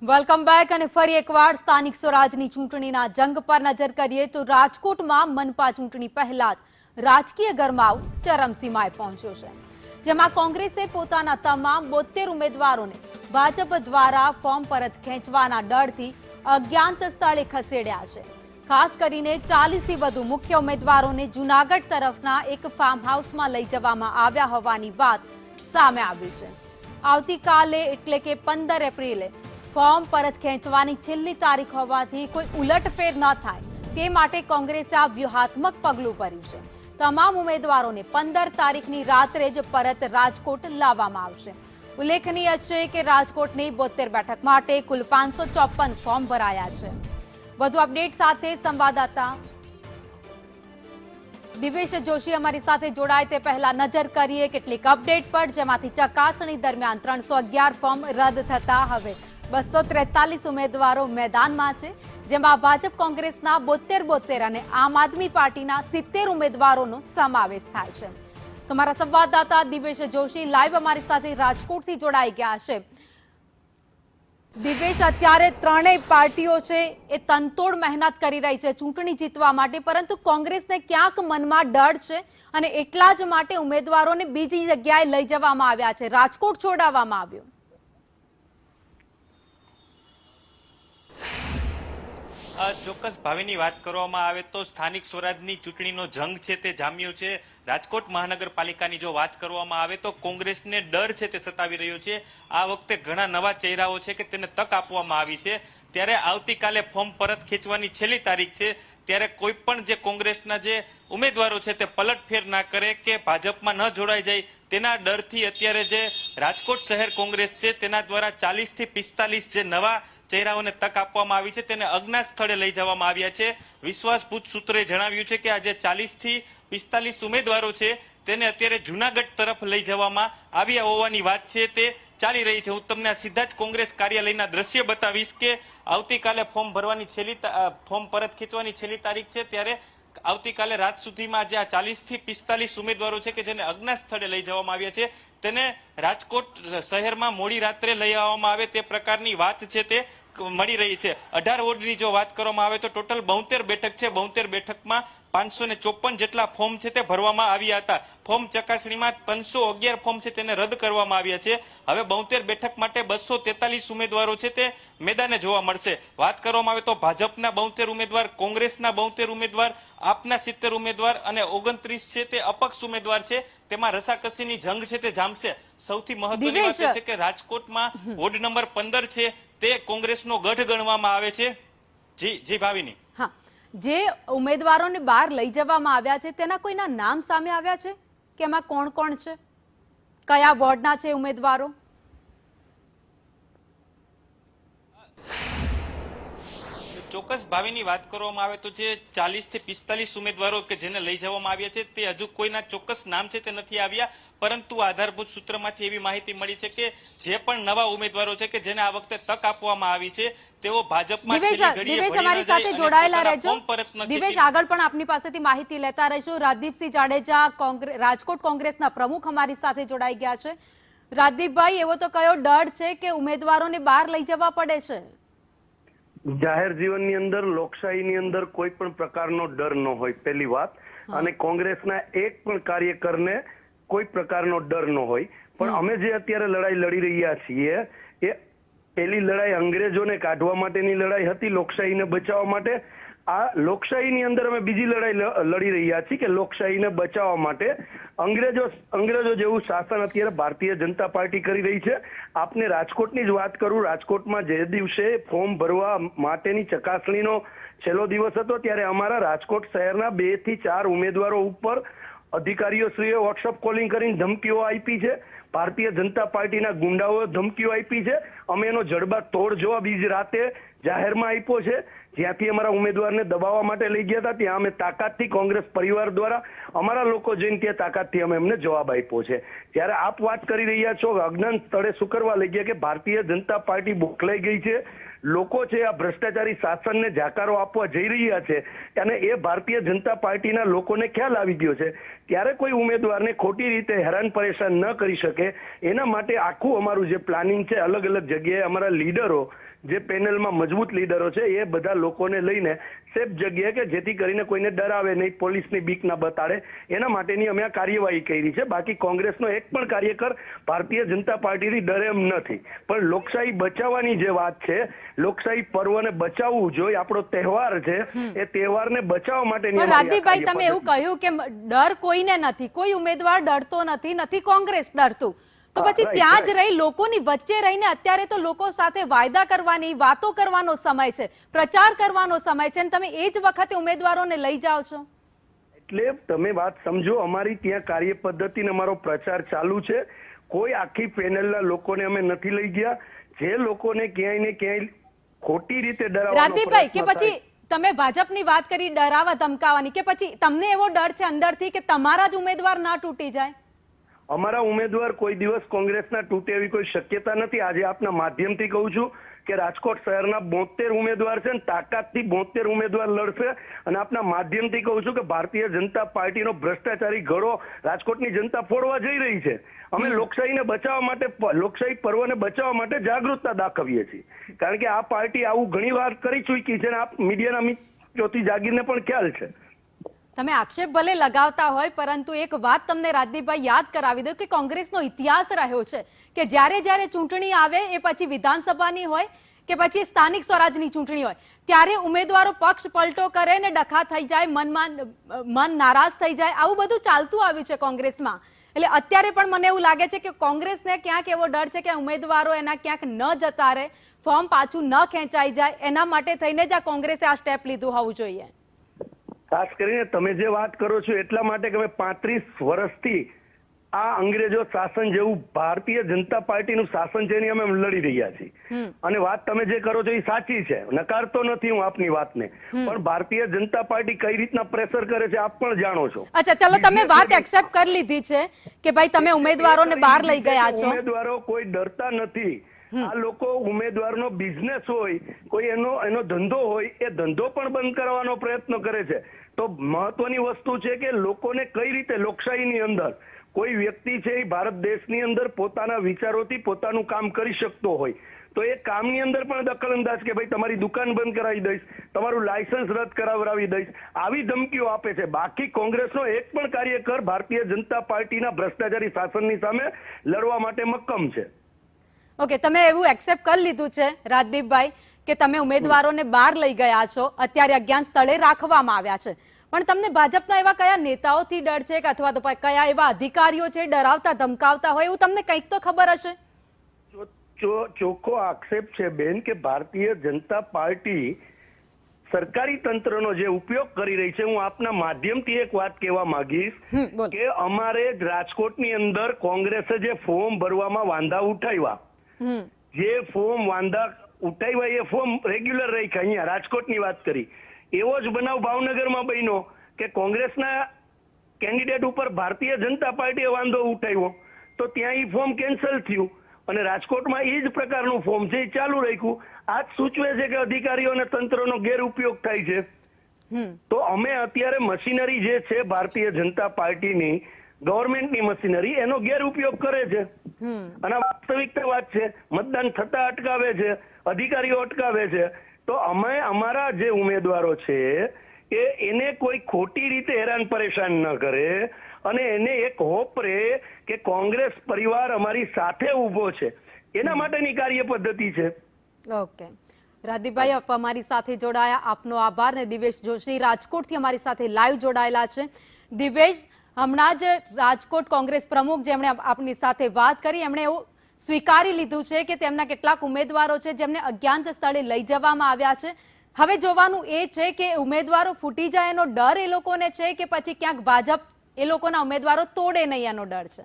Welcome back અને ફરી એકવાર સ્થાનિક સ્વરાજની ચૂંટણીના જંગ પર નજર કરીએ તો રાજકોટમાં મનપા ચૂંટણી પહેલા જ રાજકીય ગરમાવ ચરમસીમાએ પહોંચ્યો છે, જેમાં કોંગ્રેસે પોતાના તમામ 72 ઉમેદવારોને ભાજપ દ્વારા ફોર્મ પરત ખેંચવાના ડરથી અજ્ઞાત સ્થળે ખસેડ્યા છે। ખાસ કરીને 40થી વધુ મુખ્ય ઉમેદવારોને જૂનાગઢ તરફના એક ફાર્મ હાઉસમાં લઈ જવામાં આવ્યા હોવાની વાત સામે આવી છે। આવતીકાલે એટલે કે 15 એપ્રિલે ફોર્મ પરત ખેંચવાની છેલ્લી તારીખ હોવાથી કોઈ ઉલટફેર ન થાય તે માટે કોંગ્રેસે આ વ્યૂહાત્મક પગલું ભર્યું છે। તમામ ઉમેદવારોને 15 તારીખની રાત્રે જ પરત રાજકોટ લાવવામાં આવશે। ઉલ્લેખનીય છે કે રાજકોટની 72 બેઠક માટે કુલ 554 ફોર્મ ભરાયા છે। વધુ અપડેટ સાથે સંવાદદાતા દિવેશ જોશી અમારી સાથે જોડાય તે પહેલા નજર કરીએ કેટલીક અપડેટ પર, જેમાંથી ચકાસણી દરમિયાન 311 ફોર્મ રદ થતા હવે 243 ઉમેદવારો મેદાનમાં છે, જેમાં ભાજપ કોંગ્રેસના 72 અને આમ આદમી પાર્ટીના 70 ઉમેદવારોનો સમાવેશ થાય છે। તો મારા સંવાદદાતા દિવેશ જોશી લાઈવ અમારી સાથે રાજકોટથી જોડાઈ ગયા છે। દિવેશ, અત્યારે ત્રણેય પાર્ટીઓ છે એ તનતોડ મહેનત કરી રહી છે ચૂંટણી જીતવા માટે, પરંતુ કોંગ્રેસને ક્યાંક મનમાં ડર છે અને એટલા જ માટે ઉમેદવારોને બીજી જગ્યાએ લઈ જવામાં આવ્યા છે, રાજકોટ છોડાવવામાં આવ્યું। ચોક્કસ ભાવિની વાત કરવામાં આવે તો સ્થાનિક સ્વરાજની ચૂંટણીનો જંગ છે તે જામ્યો છે। રાજકોટ મહાનગરપાલિકાની જો વાત કરવામાં આવે તો કોંગ્રેસને ડર છે તે સતાવી રહ્યો છે। આ વખતે ઘણા નવા ચહેરાઓ છે કે તેને તક આપવામાં આવી છે, ત્યારે આવતીકાલે ફોર્મ પરત ખેંચવાની છેલ્લી તારીખ છે, ત્યારે કોઈ પણ જે કોંગ્રેસના જે ઉમેદવારો છે તે પલટફેર ના કરે કે ભાજપમાં ન જોડાઈ જાય તેના ડરથી અત્યારે જે રાજકોટ શહેર કોંગ્રેસ છે તેના દ્વારા 40 થી 45 જે નવા ચહેરાઓને તક આપવામાં આવી છે તેને અજ્ઞાત સ્થળે લઈ જવામાં આવ્યા છે। વિશ્વાસપૂત સૂત્રે જણાવ્યું છે કે આ જે 40 થી 45 ઉમેદવારો છે તેને અત્યારે જૂનાગઢ તરફ લઈ જવામાં આવ્યા હોવાની વાત છે તે ચાલી રહી છે। હું તમને આ સીધા જ કોંગ્રેસ કાર્યાલયના દ્રશ્ય બતાવીશ કે આવતીકાલે ફોર્મ પરત ખેંચવાની છેલ્લી તારીખ છે, ત્યારે આવતીકાલે રાત સુધીમાં જે આ 40 થી 45 ઉમેદવારો છે કે જેને અજ્ઞાત સ્થળે લઈ જવામાં આવ્યા છે તેને રાજકોટ શહેરમાં મોડી રાત્રે લઈ આવવામાં આવે તે પ્રકારની વાત છે તે મળી રહી છે। 18 વોર્ડની જો વાત કરવામાં આવે તો ટોટલ 72 બેઠક છે। 72 બેઠકમાં 554 જેટલા ફોર્મ છે તે ભરવામાં આવ્યા હતા। ફોર્મ ચકાસણીમાં 311 ફોર્મ છે તેને રદ કરવામાં આવ્યા છે। હવે 72 બેઠક માટે 243 ઉમેદવારો છે તે મેદાને જોવા મળશે। વાત કરવામાં આવે તો ભાજપના 72 ઉમેદવાર, કોંગ્રેસના 72 ઉમેદવાર, આપના 70 ઉમેદવાર અને 29 છે તે અપક્ષ ઉમેદવાર છે, તેમાં રસાકસીની જંગ છે તે જામશે। સૌથી મહત્વની વાત છે કે રાજકોટમાં વોર્ડ નંબર 15 છે તે કોંગ્રેસનો ગઢ ગણવામાં આવે છે। જી ભાવિની, હા, જે ઉમેદવારોને બહાર લઈ જવામાં આવ્યા છે તેના કોઈના નામ સામે આવ્યા છે કે એમાં કોણ કોણ છે, કયા વોર્ડના છે ઉમેદવારો? ચોક્કસ ભાવિની વાત કરવામાં આવે તો જે 40 થી 45 ઉમેદવારો કે જેને લઈ જવામાં આવ્યા છે તે હજુ કોઈના ચોક્કસ નામ છે તે નથી આવ્યા, પરંતુ આધારભૂત સૂત્રમાંથી એવી માહિતી મળી છે કે જે પણ નવા ઉમેદવારો છે કે જેને આ વખતે તક આપવામાં આવી છે તેઓ ભાજપમાં દિવેશ અમારી સાથે જોડાયેલા રહેજો। દિવેશ, આગળ પણ આપની પાસેથી માહિતી લેતા રહીશું। રાજદીપસિંહ જાડેજા રાજકોટ કોંગ્રેસના પ્રમુખ અમારી સાથે જોડાઈ ગયા છે। રાજદીપભાઈ, એવો તો કયો ડર છે કે ઉમેદવારોને બહાર લઈ જવા પડે છે? જાહેર જીવનની અંદર, લોકશાહીની અંદર કોઈ પણ પ્રકારનો ડર ન હોય, પહેલી વાત, અને કોંગ્રેસના એક પણ કાર્યકરને કોઈ પ્રકારનો ડર ન હોય, પણ અમે જે અત્યારે લડાઈ લડી રહ્યા છીએ એ પેલી લડાઈ અંગ્રેજોને કાઢવા માટેની લડાઈ હતી, લોકશાહીને બચાવવા માટે। આ લોકશાહીની અંદર અમે બીજી લડાઈ લડી રહ્યા છીએ કે લોકશાહીને બચાવવા માટે અંગ્રેજો જેવું શાસન અત્યારે ભારતીય જનતા પાર્ટી કરી રહી છે। આપને રાજકોટની જ વાત કરું, રાજકોટમાં જે દિવસે ફોર્મ ભરવા માટેની ચકાસણીનો છેલ્લો દિવસ હતો ત્યારે અમારા રાજકોટ શહેરના 2 થી 4 ઉમેદવારો ઉપર અધિકારીઓશ્રીએ વોટ્સઅપ કોલિંગ કરીને ધમકીઓ આપી છે। ભારતીય જનતા પાર્ટીના ગુંડાઓએ ધમકીઓ આપી છે। અમે એનો જડબા તોડ જવાબ બીજી રાતે જાહેરમાં આપ્યો છે, જ્યાંથી અમારા ઉમેદવારને દબાવવા માટે લઈ ગયા હતા ત્યાં અમે તાકાતથી કોંગ્રેસ પરિવાર દ્વારા અમારા લોકો જઈને ત્યાં તાકાતથી અમે એમને જવાબ આપ્યો છે. જ્યારે આપ વાત કરી રહ્યા છો અજ્ઞાન સ્થળે શું કરવા લઈ ગયા કે ભારતીય જનતા પાર્ટી બોખલાઈ ગઈ છે, લોકો છે આ ભ્રષ્ટાચારી શાસનને જાકારો આપવા જઈ રહ્યા છે અને એ ભારતીય જનતા પાર્ટીના લોકોને ખ્યાલ આવી ગયો છે, ત્યારે કોઈ ઉમેદવારને ખોટી રીતે હેરાન પરેશાન ન કરી શકે એના માટે આખું અમારું જે પ્લાનિંગ છે, અલગ અલગ જગ્યાએ અમારા લીડરો જે પેનલમાં મજબૂત લીડરો છે એ બધા લોકોને લઈને સેફ જગ્યાએ કે જેથી કરીને કોઈને ડરાવે નહીં, પોલીસની બીક ના બતાડે, એના માટેની અમે આ કાર્યવાહી કરી છે. બાકી કોંગ્રેસનો એક પણ કાર્યકર ભારતીય જનતા પાર્ટીથી ડરે એમ નથી, પણ લોકશાહી બચાવવાની જે વાત છે, લોકશાહી પર્વને બચાવવું જોઈએ, આપણો તહેવાર છે, એ તહેવારને બચાવવા માટેની રાજદીપભાઈ તમે એવું કહ્યું કે ડર કોઈને નથી, કોઈ ઉમેદવાર ડરતો નથી, કોંગ્રેસ ડરતું, તો પછી ત્યાં જ રહી લોકોની વચ્ચે રહીને અત્યારે તો લોકો સાથે વાયદા કરવાની, વાતો કરવાનો સમય છે, પ્રચાર કરવાનો સમય છે, અને તમે એ જ વખતે ઉમેદવારોને લઈ જાઓ છો. એટલે તમે વાત સમજો, અમારી ત્યાં કાર્ય પદ્ધતિ અમારો પ્રચાર ચાલુ છે, કોઈ આખી પેનલના લોકોને અમે નથી લઈ ગયા. જે લોકોને ક્યાંય ને ક્યાંય ખોટી રીતે ડરાવવાનો રાજદીપભાઈ કે પછી તમે ભાજપની વાત કરી ડરાવા ધમકાવાની, કે પછી તમને એવો ડર છે અંદરથી કે તમારા જ ઉમેદવાર ના તૂટી જાય? અમારા ઉમેદવાર કોઈ દિવસ કોંગ્રેસના તૂટે એવી કોઈ શક્યતા નથી. આજે આપના માધ્યમથી કહું છું કે રાજકોટ શહેરના 72 ઉમેદવાર છે, તાકાતથી 72 ઉમેદવાર લડશે, અને આપના માધ્યમથી કહું છું કે ભારતીય જનતા પાર્ટીનો ભ્રષ્ટાચારી ગળો રાજકોટની જનતા ફોડવા જઈ રહી છે. અમે લોકશાહીને બચાવવા માટે, લોકશાહી પર્વને બચાવવા માટે જાગૃતતા દાખવીએ છીએ, કારણ કે આ પાર્ટી આવું ઘણી વાર કરી ચૂકી છે અને આપ મીડિયાના મિત્રોથી જાગીરને પણ ખ્યાલ છે. તમે આક્ષેપ ભલે લગાવતા હોય, પરંતુ એક વાત તમને રાજદીપભાઈ યાદ કરાવી દઉં કે કોંગ્રેસનો ઇતિહાસ રહ્યો છે કે જ્યારે જ્યારે ચૂંટણી આવે, એ પછી વિધાનસભાની હોય કે પછી સ્થાનિક સ્વરાજની ચૂંટણી હોય, ત્યારે ઉમેદવારો પક્ષ પલટો કરે ને ડખા થઈ જાય, મન નારાજ થઈ જાય, આવું બધું ચાલતું આવ્યું છે કોંગ્રેસમાં. એટલે અત્યારે પણ મને એવું લાગે છે કે કોંગ્રેસને ક્યાંક એવો ડર છે કે ઉમેદવારો એના ક્યાંક ન જતા રહે, ફોર્મ પાછું ન ખેંચાઈ જાય, એના માટે થઈને જ આ કોંગ્રેસે આ સ્ટેપ લીધું હોવું જોઈએ. ખાસ કરીને તમે જે વાત કરો છો એટલા માટે કે અમે 35 વર્ષથી આ અંગ્રેજો શાસન જેવું ભારતીય જનતા પાર્ટીનું શાસન છે એની અમે લડી રહ્યા છીએ, અને વાત તમે જે કરો છો એ સાચી છે, નકારતો નથી હું આપની વાતને, પણ ભારતીય જનતા પાર્ટી કઈ રીતના પ્રેશર કરે છે આપ પણ જાણો છો. અચ્છા ચલો, તમે વાત એક્સેપ્ટ કરી લીધી છે કે ભાઈ તમે ઉમેદવારોને બહાર લઈ ગયા છો. ઉમેદવારો કોઈ ડરતા નથી. આ લોકો ઉમેદવારનો બિઝનેસ હોય, કોઈ એનો ધંધો હોય, એ ધંધો પણ બંધ કરવાનો પ્રયત્ન કરે છે. તો મહત્વની વસ્તુ છે કે લોકોને કઈ રીતે લોકશાહીની અંદર કોઈ વ્યક્તિ છે એ ભારત દેશની અંદર પોતાના વિચારોથી પોતાનું કામ કરી શકતો હોય, તો એ કામની અંદર પણ દખલઅંદાજ કે ભાઈ તમારી દુકાન બંધ કરાવી દઈશ, તમારું લાયસન્સ રદ કરાવડાવી દઈશ, આવી ધમકીઓ આપે છે. બાકી કોંગ્રેસનો એક પણ કાર્યકર ભારતીય જનતા પાર્ટીના ભ્રષ્ટાચારી શાસનની સામે લડવા માટે મક્કમ છે. ઓકે, તમે એવું એક્સેપ્ટ કરી લીધું છે રાજદીપભાઈ કે તમે ઉમેદવારોને બહાર લઈ ગયા છો, અત્યારે અજ્ઞાત સ્થળે રાખવામાં આવ્યા છે, પણ તમને ભાજપના એવા કયા નેતાઓથી ડર છે કે અથવા તો કયા એવા અધિકારીઓ છે ડરાવતા ધમકાવતા હોય, એવું તમને કંઈક તો ખબર હશે? ચોખ્ખો આક્ષેપ છે બેન કે ભારતીય જનતા પાર્ટી સરકારી તંત્રનો જે ઉપયોગ કરી રહી છે. હું આપના માધ્યમથી એક વાત કહેવા માંગીશ કે અમારે રાજકોટની અંદર કોંગ્રેસે જે ફોર્મ ભરવામાં વાંધા ઉઠાવ્યા, જે ફોર્મ વાંધા ઉઠાવ્યા એ ફોર્મ રેગ્યુલર રાખ્યા, અહીંયા રાજકોટની વાત કરી, એવો જ બનાવ ભાવનગરમાં બન્યો કે કોંગ્રેસના કેન્ડિડેટ ઉપર ભારતીય જનતા પાર્ટીએ વાંધો ઉઠાવ્યો, તો ત્યાં એ ફોર્મ કેન્સલ થયું, અને રાજકોટમાં એ જ પ્રકારનું ફોર્મ છે એ ચાલુ રાખ્યું. આ જ સૂચવે છે કે અધિકારીઓ અને તંત્રનો ગેરઉપયોગ થાય છે. તો અમે અત્યારે મશીનરી જે છે ભારતીય જનતા પાર્ટીની, ગવર્મેન્ટની મશીનરી, એનો ગેરઉપયોગ કરે છે, અને વાસ્તવિકતા વાત છે. મતદાન થતા અટકાવે છે, અધિકારીઓ અટકાવે છે. તો અમે અમારા જે ઉમેદવારો છે એને કોઈ ખોટી રીતે હેરાન પરેશાન ન કરે, અને એને એક હોપ રહે કે કોંગ્રેસ પરિવાર અમારી સાથે ઉભો છે, એના માટેની કાર્ય પદ્ધતિ છે. ઓકે રાજદીપભાઈ, આપ અમારી સાથે જોડાયા, આપનો આભાર. ને દિવેશ જોશી રાજકોટથી અમારી સાથે લાઈવ જોડાયેલા છે. દિવેશ, હમણાં જ રાજકોટ કોંગ્રેસ પ્રમુખ જેમણે આપની સાથે વાત કરી, એમણે એવું સ્વીકારી લીધું છે કે તેમના કેટલાક ઉમેદવારો છે જેમને અજ્ઞાત સ્થળે લઈ જવામાં આવ્યા છે. હવે જોવાનું એ છે કે ઉમેદવારો ફૂટી જાય એનો ડર એ લોકોને છે કે પછી ક્યાંક ભાજપ એ લોકોના ઉમેદવારો તોડે નહીં એનો ડર છે?